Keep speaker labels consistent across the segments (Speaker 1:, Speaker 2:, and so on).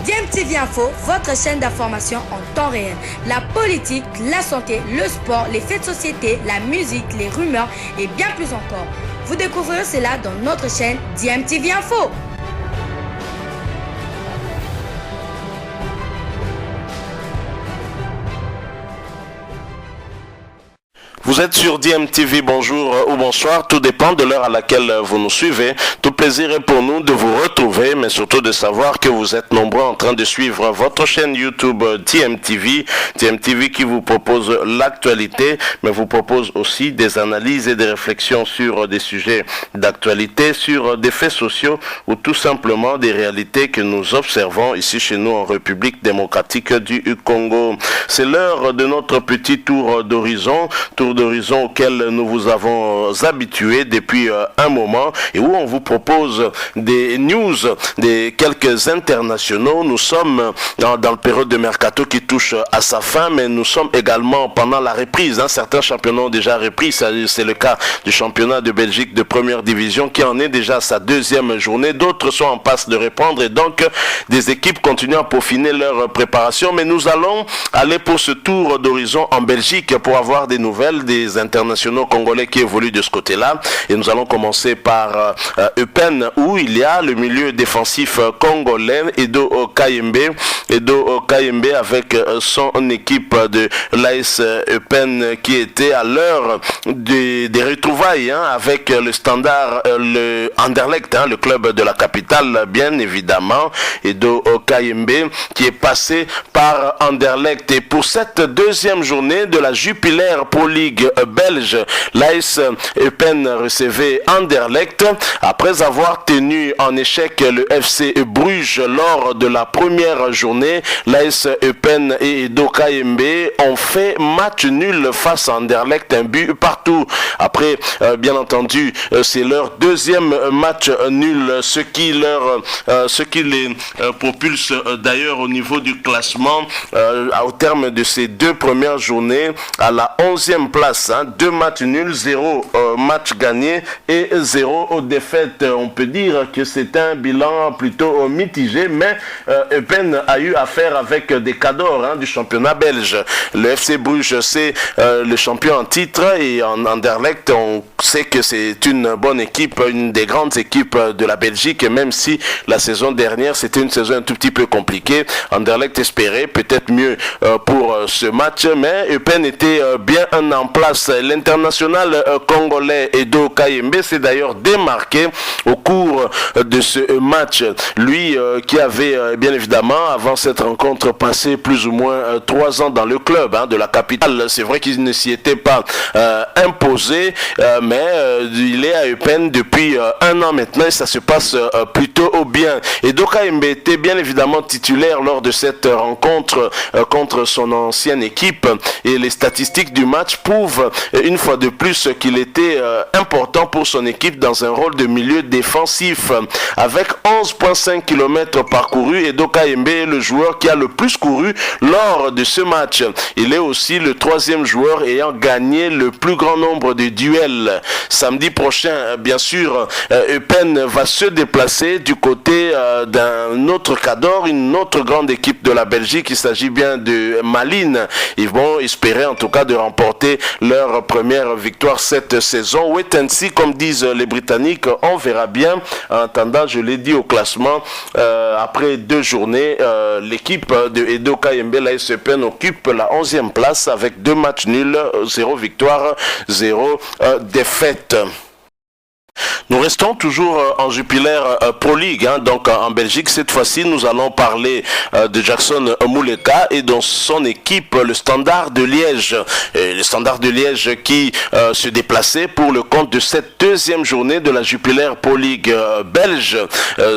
Speaker 1: DMTV Info, votre chaîne d'information en temps réel. La politique, la santé, le sport, les faits de société, la musique, les rumeurs et bien plus encore. Vous découvrirez cela dans notre chaîne DMTV Info.
Speaker 2: Vous êtes sur DMTV, bonjour ou bonsoir, tout dépend de l'heure à laquelle vous nous suivez. Tout plaisir est pour nous de vous retrouver, mais surtout de savoir que vous êtes nombreux en train de suivre votre chaîne YouTube DMTV. DMTV qui vous propose l'actualité, mais vous propose aussi des analyses et des réflexions sur des sujets d'actualité, sur des faits sociaux ou tout simplement des réalités que nous observons ici chez nous en République démocratique du Congo. C'est l'heure de notre petit tour d'horizon auquel nous vous avons habitués depuis un moment et où on vous propose des news, des quelques internationaux. Nous sommes dans le période de mercato qui touche à sa fin, mais nous sommes également pendant la reprise. Certains championnats ont déjà repris, c'est le cas du championnat de Belgique de première division qui en est déjà à sa deuxième journée. D'autres sont en passe de reprendre et donc des équipes continuent à peaufiner leur préparation. Mais nous allons aller pour ce tour d'horizon en Belgique pour avoir des nouvelles des internationaux congolais qui évoluent de ce côté-là. Et nous allons commencer par Eupen, où il y a le milieu défensif congolais, Edo Kayembe. Edo Kayembe avec son équipe de l'AS Eupen qui était à l'heure des retrouvailles avec le Standard, le Anderlecht, le club de la capitale, bien évidemment. Edo Kayembe qui est passé par Anderlecht. Et pour cette deuxième journée de la Jupiler Pro League belge, l'AS Eupen recevait Anderlecht après avoir tenu en échec le FC Bruges lors de la première journée. L'AS Eupen et Edo Kayembe ont fait match nul face à Anderlecht, un but partout. Après, bien entendu, c'est leur deuxième match nul, ce qui les propulse d'ailleurs au niveau du classement au terme de ces deux premières journées à la 11e place. 2 matchs nuls, 0 match gagné et 0 défaite. On peut dire que c'est un bilan plutôt mitigé, mais Eupen a eu affaire avec des cadors du championnat belge. Le FC Bruges, c'est le champion en titre, et en Anderlecht, on sait que c'est une bonne équipe, une des grandes équipes de la Belgique, même si la saison dernière, c'était une saison un tout petit peu compliquée. Anderlecht espérait peut-être mieux pour ce match, mais Eupen était bien en place. L'international congolais Edo Kayembe s'est d'ailleurs démarqué au cours de ce match. Lui qui avait bien évidemment avant cette rencontre passé plus ou moins 3 ans dans le club de la capitale. C'est vrai qu'il ne s'y était pas imposé, mais il est à Eupen depuis 1 an maintenant et ça se passe plutôt bien. Edo Kayembe était bien évidemment titulaire lors de cette rencontre contre son ancienne équipe et les statistiques du match prouvent une fois de plus qu'il était important pour son équipe dans un rôle de milieu défensif. Avec 11,5 km parcourus, Edo Kayembe est le joueur qui a le plus couru lors de ce match. Il est aussi le 3e joueur ayant gagné le plus grand nombre de duels. Samedi prochain, bien sûr, Eupen va se déplacer du côté d'un autre cador, une autre grande équipe de la Belgique. Il s'agit bien de Malines. Ils vont espérer en tout cas de remporter leur première victoire cette saison. Wait and see, comme disent les Britanniques, on verra bien. En attendant, je l'ai dit au classement, après 2 journées, l'équipe de Edo Kayembe, l'AS Eupen, occupe la 11e place avec 2 matchs nuls, 0 victoire, 0 défaite. Nous restons toujours en Jupiler Pro League, donc en Belgique. Cette fois-ci, nous allons parler de Jackson Mouleka et de son équipe, le Standard de Liège. Le Standard de Liège qui se déplaçait pour le compte de cette 2e journée de la Jupiler Pro League belge,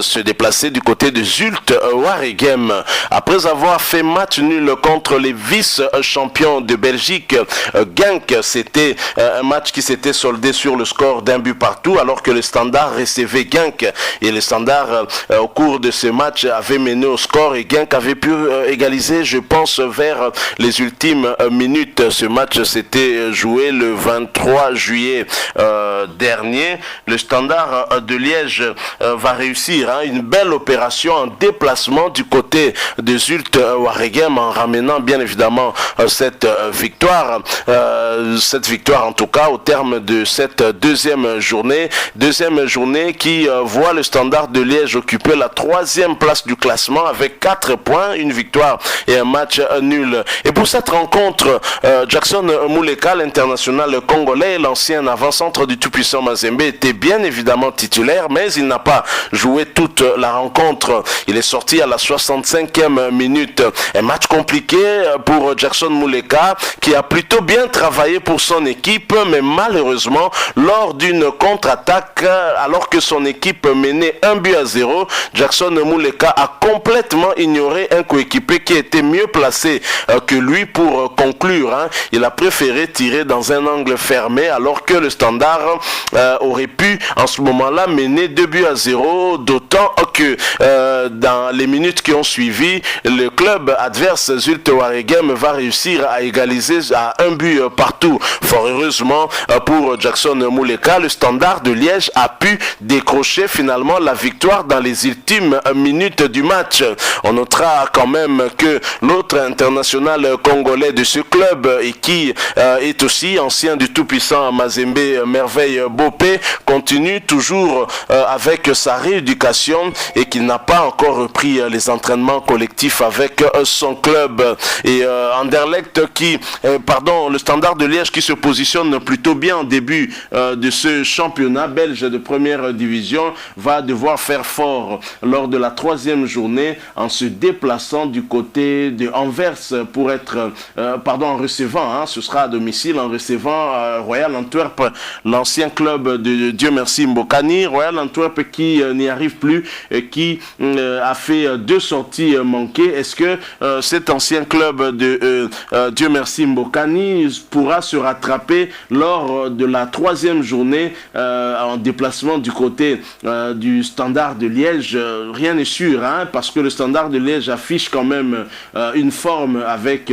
Speaker 2: se déplaçait du côté de Zulte Waregem. Après avoir fait match nul contre les vice-champions de Belgique, Genk, c'était un match qui s'était soldé sur le score d'1 but partout. alors que le Standard recevait Genk. Et le Standard, au cours de ce match, avait mené au score et Genk avait pu égaliser, je pense, vers les ultimes minutes. Ce match s'était joué le 23 juillet dernier. Le Standard de Liège va réussir une belle opération en déplacement du côté de Zulte Waregem en ramenant bien évidemment cette victoire. Cette victoire en tout cas au terme de cette deuxième journée qui voit le Standard de Liège occuper la 3e place du classement avec 4 points, une victoire et un match nul. Et pour cette rencontre, Jackson Muleka, l'international congolais, l'ancien avant-centre du tout-puissant Mazembe, était bien évidemment titulaire, mais il n'a pas joué toute la rencontre. Il est sorti à la 65e minute. Un match compliqué pour Jackson Muleka, qui a plutôt bien travaillé pour son équipe, mais malheureusement, lors d'une contre-attaque, alors que son équipe menait 1-0, Jackson Muleka a complètement ignoré un coéquipier qui était mieux placé que lui pour conclure. Il a préféré tirer dans un angle fermé, alors que le Standard aurait pu en ce moment-là mener 2-0, d'autant que dans les minutes qui ont suivi, le club adverse Zulte Waregem va réussir à égaliser à 1 but partout. Fort heureusement pour Jackson Muleka, le Standard de Liège a pu décrocher finalement la victoire dans les ultimes minutes du match. On notera quand même que l'autre international congolais de ce club et qui est aussi ancien du tout-puissant Mazembe, Merveille Bopé, continue toujours avec sa rééducation et qu'il n'a pas encore repris les entraînements collectifs avec son club. Et Anderlecht le Standard de Liège qui se positionne plutôt bien en début de ce championnat belge de première division va devoir faire fort lors de la 3e journée en se déplaçant du côté de Anvers pour être, en recevant, ce sera à domicile, en recevant Royal Antwerp, l'ancien club de Dieu merci Mbokani. Royal Antwerp qui n'y arrive plus, qui a fait 2 sorties manquées. Est-ce que cet ancien club de Dieu merci Mbokani pourra se rattraper lors de la 3e journée en déplacement du côté du Standard de Liège? Rien n'est sûr, parce que le Standard de Liège affiche quand même une forme avec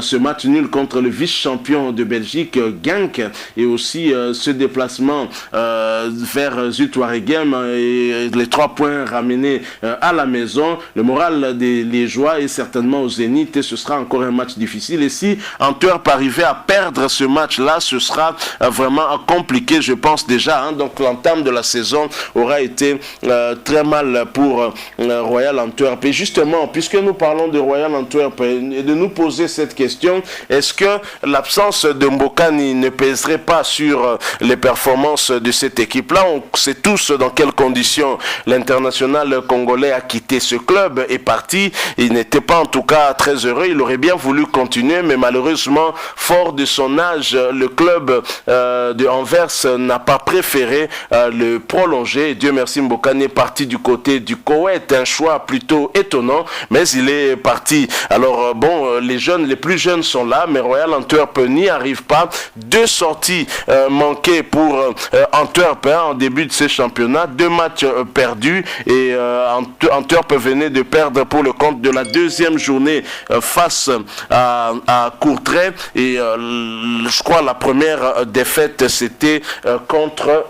Speaker 2: ce match nul contre le vice-champion de Belgique, Genk, et aussi ce déplacement vers Zulte Waregem et les 3 points ramenés à la maison. Le moral des Liégeois est certainement au zénith et ce sera encore un match difficile. Et si Antwerp arrivait à perdre ce match-là, ce sera vraiment compliqué, je pense déjà. Donc l'entame de la saison aura été très mal pour Royal Antwerp. Et justement, puisque nous parlons de Royal Antwerp et de nous poser cette question, est-ce que l'absence de Mbokani ne pèserait pas sur les performances de cette équipe-là? On sait tous dans quelles conditions l'international congolais a quitté ce club, est parti. Il n'était pas en tout cas très heureux. Il aurait bien voulu continuer, mais malheureusement, fort de son âge, le club de Anvers n'a pas préféré le prolonger. Dieu merci, Mbokani est parti du côté du Koweït, un choix plutôt étonnant, mais il est parti. Alors les plus jeunes sont là, mais Royal Antwerp n'y arrive pas. 2 sorties manquées pour Antwerp en début de ces championnats, 2 matchs perdus, et Antwerp venait de perdre pour le compte de la 2e journée face à Courtrai, et je crois la première défaite c'était contre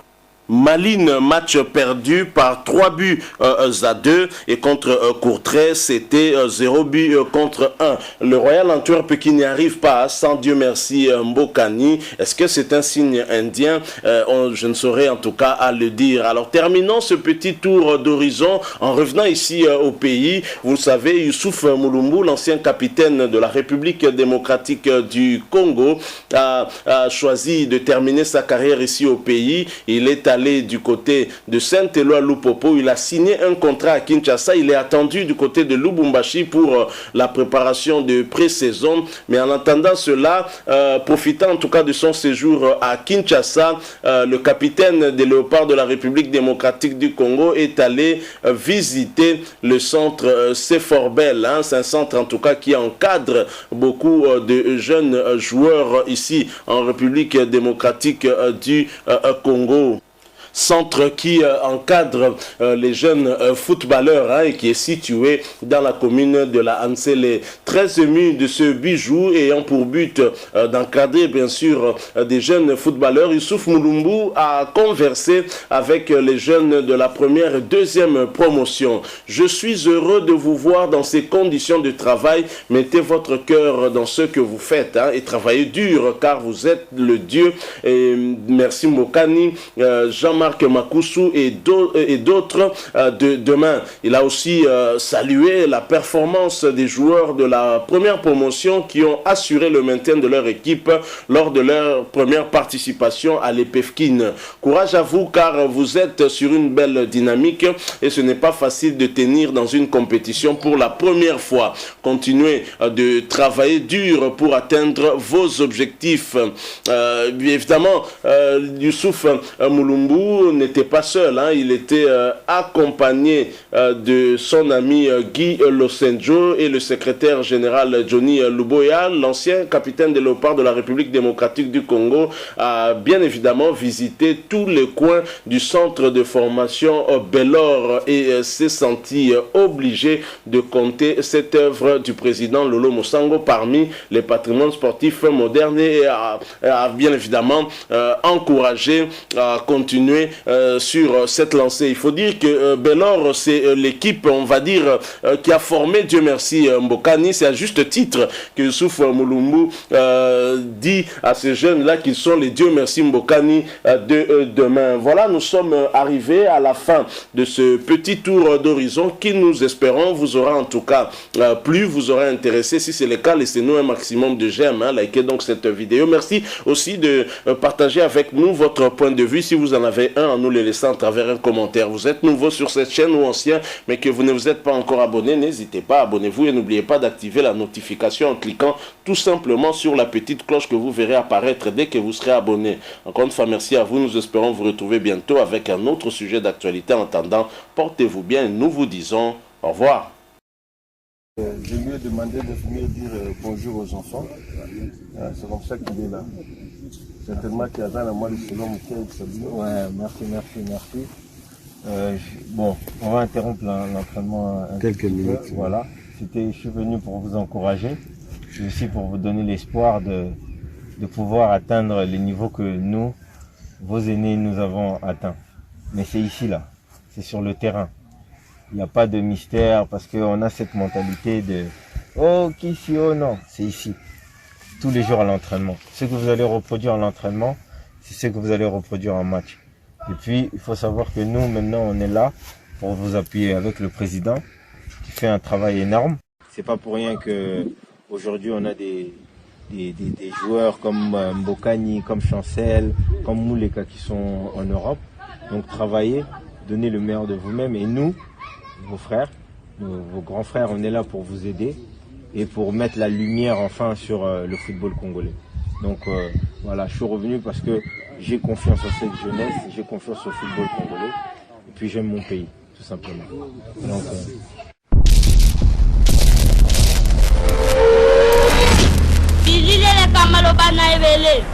Speaker 2: Malines, match perdu par 3 buts à 2, et contre Courtrai c'était 0 but contre 1. Le Royal Antwerp qui n'y arrive pas sans Dieu merci Mbokani, est-ce que c'est un signe indien? Je ne saurais en tout cas à le dire. Alors terminons ce petit tour d'horizon en revenant ici au pays. Vous le savez, Youssouf Mulumbu, l'ancien capitaine de la République démocratique du Congo, a choisi de terminer sa carrière ici au pays. Il est allé du côté de Saint-Éloi Lupopo, il a signé un contrat à Kinshasa, il est attendu du côté de Lubumbashi pour la préparation de pré-saison, mais en attendant cela, profitant en tout cas de son séjour à Kinshasa, le capitaine des Léopards de la République démocratique du Congo est allé visiter le centre Seforbel, c'est un centre en tout cas qui encadre beaucoup de jeunes joueurs ici en République démocratique du Congo. centre qui encadre les jeunes footballeurs et qui est situé dans la commune de la Hanse. Les très émus de ce bijou ayant pour but d'encadrer bien sûr des jeunes footballeurs, Youssouf Mulumbu a conversé avec les jeunes de la première et deuxième promotion. Je suis heureux de vous voir dans ces conditions de travail. Mettez votre cœur dans ce que vous faites et travaillez dur car vous êtes le Dieu. Et merci Mbokani, Jean-Marc Makoussou et d'autres de demain. Il a aussi salué la performance des joueurs de la première promotion qui ont assuré le maintien de leur équipe lors de leur première participation à l'EPFKIN. Courage à vous car vous êtes sur une belle dynamique et ce n'est pas facile de tenir dans une compétition pour la première fois. Continuez de travailler dur pour atteindre vos objectifs. Évidemment, Youssouf Mulumbu n'était pas seul, il était accompagné de son ami Guy Losenjo et le secrétaire général Johnny Luboya. L'ancien capitaine des Léopards de la République démocratique du Congo a bien évidemment visité tous les coins du centre de formation Belor et s'est senti obligé de compter cette œuvre du président Lolo Mosango parmi les patrimoines sportifs modernes et a bien évidemment encouragé à continuer sur cette lancée. Il faut dire que Belor, c'est l'équipe, on va dire, qui a formé, Dieu merci, Mbokani. C'est à juste titre que Youssouf Mulumbu dit à ces jeunes-là qu'ils sont les Dieu merci Mbokani de demain. Voilà, nous sommes arrivés à la fin de ce petit tour d'horizon qui, nous espérons, vous aura en tout cas plu, vous aura intéressé. Si c'est le cas, laissez-nous un maximum de j'aime, likez donc cette vidéo. Merci aussi de partager avec nous votre point de vue. Si vous en avez un, en nous le laissant à travers un commentaire. Vous êtes nouveau sur cette chaîne ou ancien, mais que vous ne vous êtes pas encore abonné, n'hésitez pas, abonnez-vous et n'oubliez pas d'activer la notification en cliquant tout simplement sur la petite cloche que vous verrez apparaître dès que vous serez abonné. Encore une fois, merci à vous. Nous espérons vous retrouver bientôt avec un autre sujet d'actualité. En attendant, portez-vous bien et nous vous disons au revoir.
Speaker 3: Je lui ai demandé de venir dire bonjour aux enfants. C'est comme ça qu'il est là. Certainement qu'il y a dans moi le second
Speaker 4: Ouais, merci. Bon, on va interrompre l'entraînement quelques minutes. Voilà. Je suis venu pour vous encourager. Je suis aussi pour vous donner l'espoir de pouvoir atteindre les niveaux que nous, vos aînés, nous avons atteints. Mais c'est ici, là. C'est sur le terrain. Il n'y a pas de mystère parce qu'on a cette mentalité de « Oh, qui si, oh non ». C'est ici. Tous les jours à l'entraînement. Ce que vous allez reproduire à l'entraînement, c'est ce que vous allez reproduire en match. Et puis, il faut savoir que nous, maintenant, on est là pour vous appuyer avec le président qui fait un travail énorme. C'est pas pour rien que aujourd'hui on a des joueurs comme Mbokani, comme Chancel, comme Mouleka qui sont en Europe. Donc travaillez, donnez le meilleur de vous-même et nous, vos frères, vos grands frères, on est là pour vous aider et pour mettre la lumière enfin sur le football congolais. Donc voilà, je suis revenu parce que j'ai confiance en cette jeunesse, j'ai confiance au football congolais et puis j'aime mon pays, tout simplement. Donc,
Speaker 1: Bilile le kamalo bana ebele.